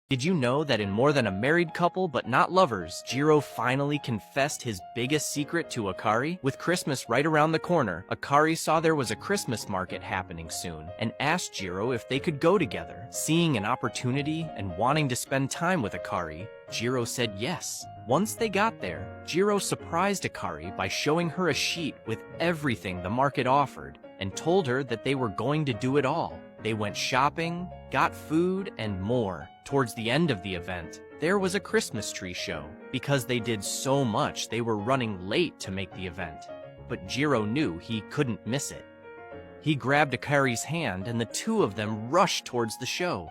Did you know that in More Than a Married Couple But Not Lovers, Jiro finally confessed his biggest secret to Akari? With Christmas right around the corner, Akari saw there was a Christmas market happening soon and asked Jiro if they could go together. Seeing an opportunity and wanting to spend time with Akari, Jiro said yes. Once they got there, Jiro surprised Akari by showing her a sheet with everything the market offered and told her that they were going to do it all. They went shopping, got food, and more. Towards the end of the event, there was a Christmas tree show. Because they did so much, they were running late to make the event. But Jiro knew he couldn't miss it. He grabbed Akari's hand and the two of them rushed towards the show.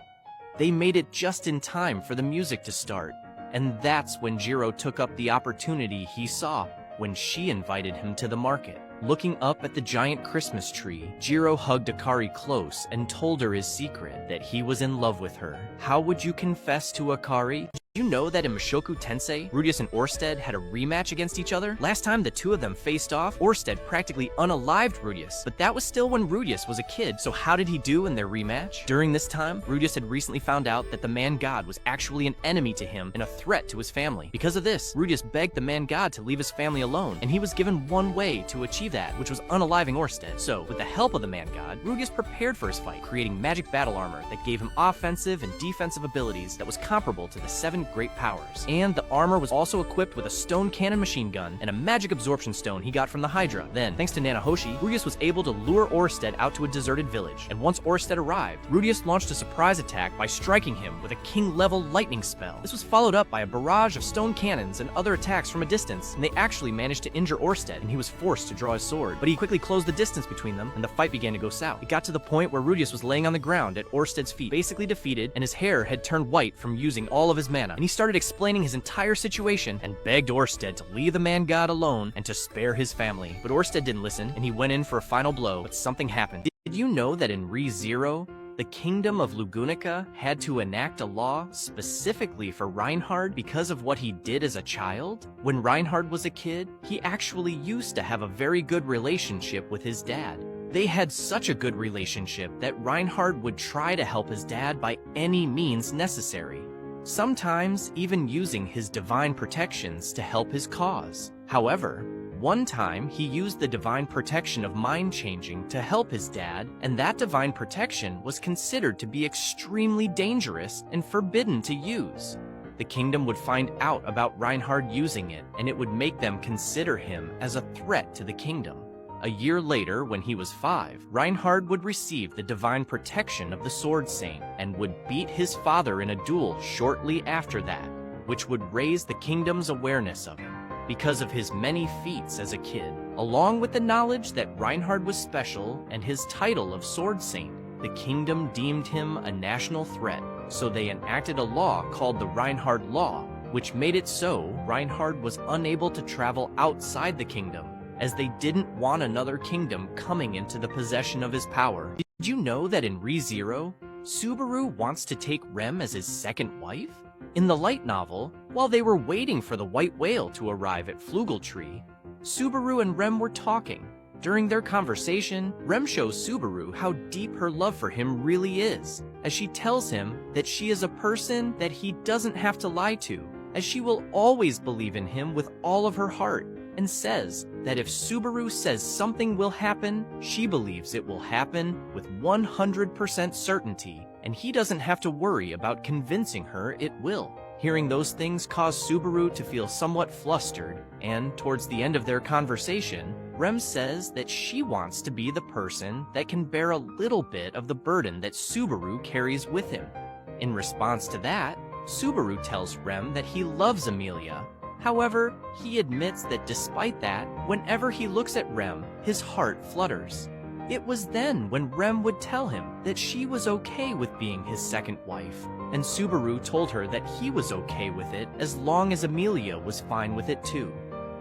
They made it just in time for the music to start. And that's when Jiro took up the opportunity he saw when she invited him to the market. Looking up at the giant Christmas tree, Jiro hugged Akari close and told her his secret, that he was in love with her. How would you confess to Akari? Did you know that in Mushoku Tensei, Rudeus and Orsted had a rematch against each other? Last time the two of them faced off, Orsted practically unalived Rudeus, but that was still when Rudeus was a kid, so how did he do in their rematch? During this time, Rudeus had recently found out that the man-god was actually an enemy to him and a threat to his family. Because of this, Rudeus begged the man-god to leave his family alone, and he was given one way to achieve that, which was unaliving Orsted. So, with the help of the man-god, Rudeus prepared for his fight, creating magic battle armor that gave him offensive and defensive abilities that was comparable to the 7 great powers. And the armor was also equipped with a stone cannon machine gun and a magic absorption stone he got from the Hydra. Then, thanks to Nanahoshi, Rudeus was able to lure Orsted out to a deserted village. And once Orsted arrived, Rudeus launched a surprise attack by striking him with a king-level lightning spell. This was followed up by a barrage of stone cannons and other attacks from a distance, and they actually managed to injure Orsted, and he was forced to draw his sword. But he quickly closed the distance between them, and the fight began to go south. It got to the point where Rudeus was laying on the ground at Orsted's feet, basically defeated, and his hair had turned white from using all of his mana. And he started explaining his entire situation and begged Orsted to leave the man-god alone and to spare his family. But Orsted didn't listen, and he went in for a final blow, but something happened. Did you know that in Re:Zero, the kingdom of Lugunica had to enact a law specifically for Reinhard because of what he did as a child? When Reinhard was a kid, he actually used to have a very good relationship with his dad. They had such a good relationship that Reinhard would try to help his dad by any means necessary, sometimes even using his divine protections to help his cause. However, one time he used the divine protection of mind changing to help his dad, and that divine protection was considered to be extremely dangerous and forbidden to use. The kingdom would find out about Reinhard using it, and it would make them consider him as a threat to the kingdom. A year later, when he was 5, Reinhard would receive the divine protection of the Sword Saint and would beat his father in a duel shortly after that, which would raise the kingdom's awareness of him because of his many feats as a kid. Along with the knowledge that Reinhard was special and his title of Sword Saint, the kingdom deemed him a national threat, so they enacted a law called the Reinhard Law, which made it so Reinhard was unable to travel outside the kingdom, as they didn't want another kingdom coming into the possession of his power. Did you know that in Re:Zero, Subaru wants to take Rem as his second wife? In the light novel, while they were waiting for the white whale to arrive at Flugeltree, Subaru and Rem were talking. During their conversation, Rem shows Subaru how deep her love for him really is, as she tells him that she is a person that he doesn't have to lie to, as she will always believe in him with all of her heart, and says that if Subaru says something will happen, she believes it will happen with 100% certainty, and he doesn't have to worry about convincing her it will. Hearing those things caused Subaru to feel somewhat flustered, and towards the end of their conversation, Rem says that she wants to be the person that can bear a little bit of the burden that Subaru carries with him. In response to that, Subaru tells Rem that he loves Amelia. However, he admits that despite that, whenever he looks at Rem, his heart flutters. It was then when Rem would tell him that she was okay with being his second wife, and Subaru told her that he was okay with it as long as Amelia was fine with it too.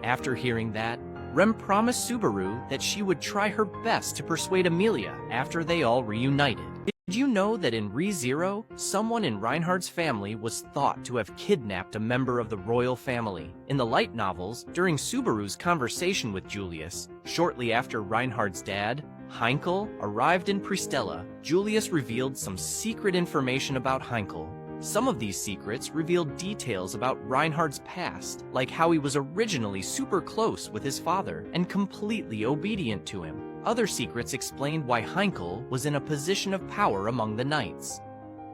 After hearing that, Rem promised Subaru that she would try her best to persuade Amelia after they all reunited. Did you know that in Re:Zero, someone in Reinhard's family was thought to have kidnapped a member of the royal family? In the light novels, during Subaru's conversation with Julius, shortly after Reinhard's dad, Heinkel, arrived in Pristella, Julius revealed some secret information about Heinkel, Some of these secrets revealed details about Reinhard's past, like how he was originally super close with his father and completely obedient to him. Other secrets explained why Heinkel was in a position of power among the knights.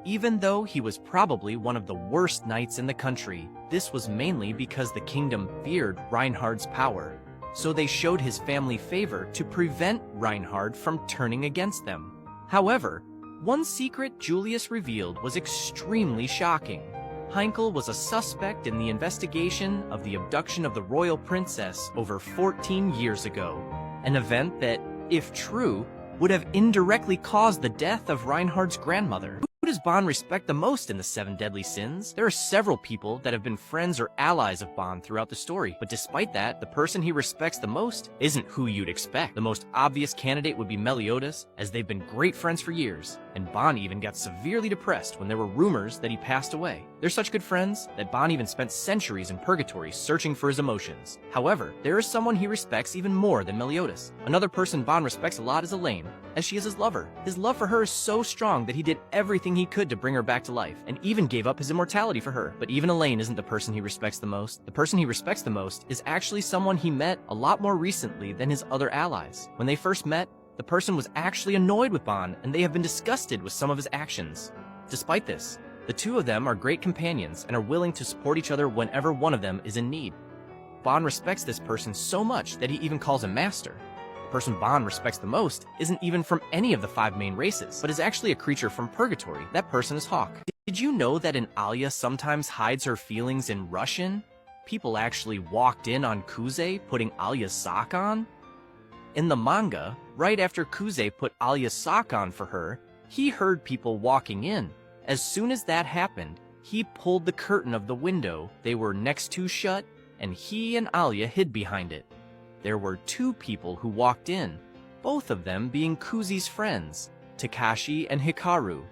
Even though he was probably one of the worst knights in the country, this was mainly because the kingdom feared Reinhard's power. So they showed his family favor to prevent Reinhard from turning against them. However, one secret Julius revealed was extremely shocking. Heinkel was a suspect in the investigation of the abduction of the royal princess over 14 years ago, an event that, if true, would have indirectly caused the death of Reinhard's grandmother. Who does Bond respect the most in the 7 Deadly Sins? There are several people that have been friends or allies of Bond throughout the story, but despite that, the person he respects the most isn't who you'd expect. The most obvious candidate would be Meliodas, as they've been great friends for years, and Bond even got severely depressed when there were rumors that he passed away. They're such good friends that Bond even spent centuries in purgatory searching for his emotions. However, there is someone he respects even more than Meliodas. Another person Bond respects a lot is Elaine, as she is his lover. His love for her is so strong that he did everything he could to bring her back to life, and even gave up his immortality for her. But even Elaine isn't the person he respects the most. The person he respects the most is actually someone he met a lot more recently than his other allies. When they first met, the person was actually annoyed with Bond, and they have been disgusted with some of his actions. Despite this, the two of them are great companions and are willing to support each other whenever one of them is in need. Bond respects this person so much that he even calls him master. The person Bond respects the most isn't even from any of the 5 main races, but is actually a creature from purgatory. That person is Hawk. Did you know that an Alia sometimes hides her feelings in Russian? People actually walked in on Kuze putting Alia's sock on? In the manga, right after Kuze put Alia's sock on for her, he heard people walking in. As soon as that happened, he pulled the curtain of the window they were next to shut, and he and Alia hid behind it. There were 2 people who walked in, both of them being Kuze's friends, Takashi and Hikaru.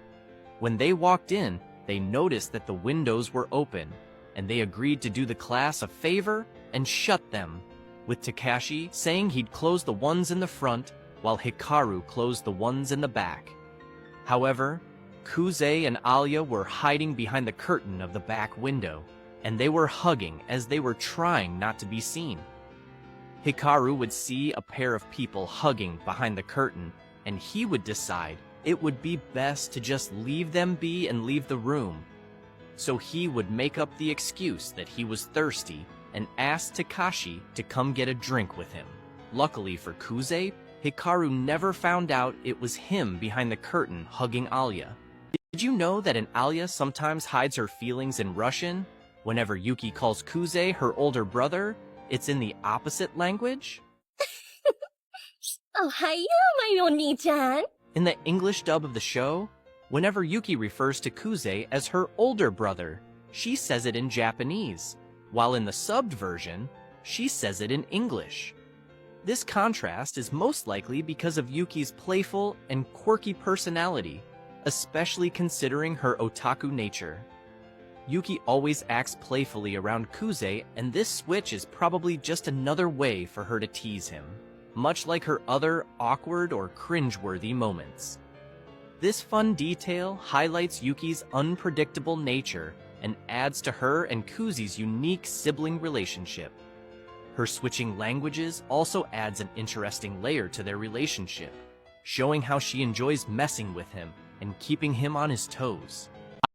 When they walked in, they noticed that the windows were open, and they agreed to do the class a favor and shut them, with Takashi saying he'd close the ones in the front, while Hikaru closed the ones in the back. However, Kuze and Alia were hiding behind the curtain of the back window, and they were hugging as they were trying not to be seen. Hikaru would see a pair of people hugging behind the curtain, and he would decide it would be best to just leave them be and leave the room. So he would make up the excuse that he was thirsty and asked Takashi to come get a drink with him. Luckily for Kuze, Hikaru never found out it was him behind the curtain hugging Alia. Did you know that an Alia sometimes hides her feelings in Russian? Whenever Yuki calls Kuze her older brother, it's in the opposite language? Ohayo, my oni-chan. In the English dub of the show, whenever Yuki refers to Kuze as her older brother, she says it in Japanese, while in the subbed version, she says it in English. This contrast is most likely because of Yuki's playful and quirky personality, especially considering her otaku nature. Yuki always acts playfully around Kuze, and this switch is probably just another way for her to tease him, much like her other awkward or cringeworthy moments. This fun detail highlights Yuki's unpredictable nature and adds to her and Kuze's unique sibling relationship. Her switching languages also adds an interesting layer to their relationship, showing how she enjoys messing with him and keeping him on his toes.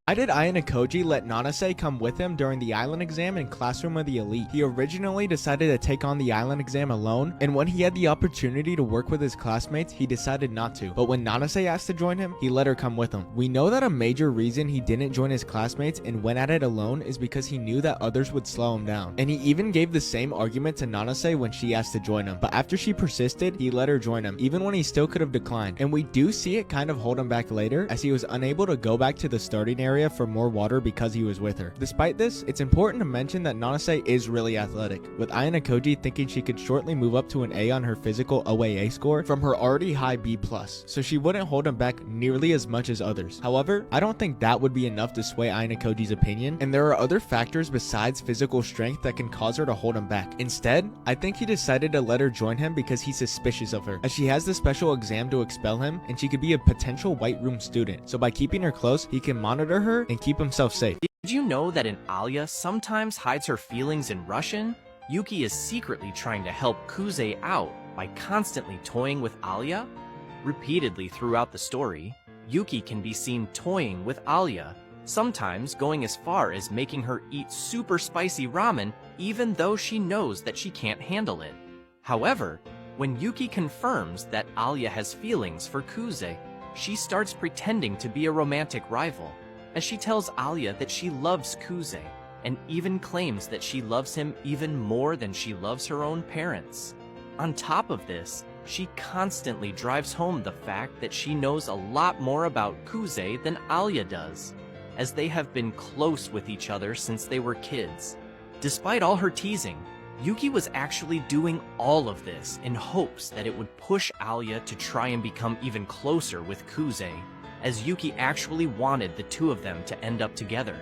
Why did Ayano Koji let Nanase come with him during the island exam in Classroom of the Elite? He originally decided to take on the island exam alone, and when he had the opportunity to work with his classmates, he decided not to. But when Nanase asked to join him, he let her come with him. We know that a major reason he didn't join his classmates and went at it alone is because he knew that others would slow him down. And he even gave the same argument to Nanase when she asked to join him. But after she persisted, he let her join him, even when he still could have declined. And we do see it kind of hold him back later, as he was unable to go back to the starting area for more water because he was with her. Despite this, it's important to mention that Nanase is really athletic, with Ayano Koji thinking she could shortly move up to an A on her physical OAA score from her already high B+, so she wouldn't hold him back nearly as much as others. However, I don't think that would be enough to sway Ayano Koji's opinion, and there are other factors besides physical strength that can cause her to hold him back. Instead, I think he decided to let her join him because he's suspicious of her, as she has the special exam to expel him and she could be a potential White Room student, so by keeping her close, he can monitor her and keep himself safe. Did you know that Alia sometimes hides her feelings in Russian? Yuki is secretly trying to help Kuze out by constantly toying with Alia. Repeatedly throughout the story, Yuki can be seen toying with Alia, sometimes going as far as making her eat super spicy ramen even though she knows that she can't handle it. However, when Yuki confirms that Alia has feelings for Kuze, she starts pretending to be a romantic rival, as she tells Alia that she loves Kuze, and even claims that she loves him even more than she loves her own parents. On top of this, she constantly drives home the fact that she knows a lot more about Kuze than Alia does, as they have been close with each other since they were kids. Despite all her teasing, Yuki was actually doing all of this in hopes that it would push Alia to try and become even closer with Kuze, as Yuki actually wanted the two of them to end up together.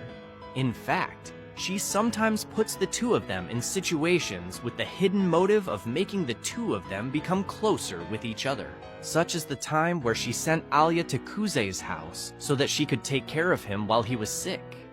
In fact, she sometimes puts the two of them in situations with the hidden motive of making the two of them become closer with each other, such as the time where she sent Alia to Kuze's house so that she could take care of him while he was sick.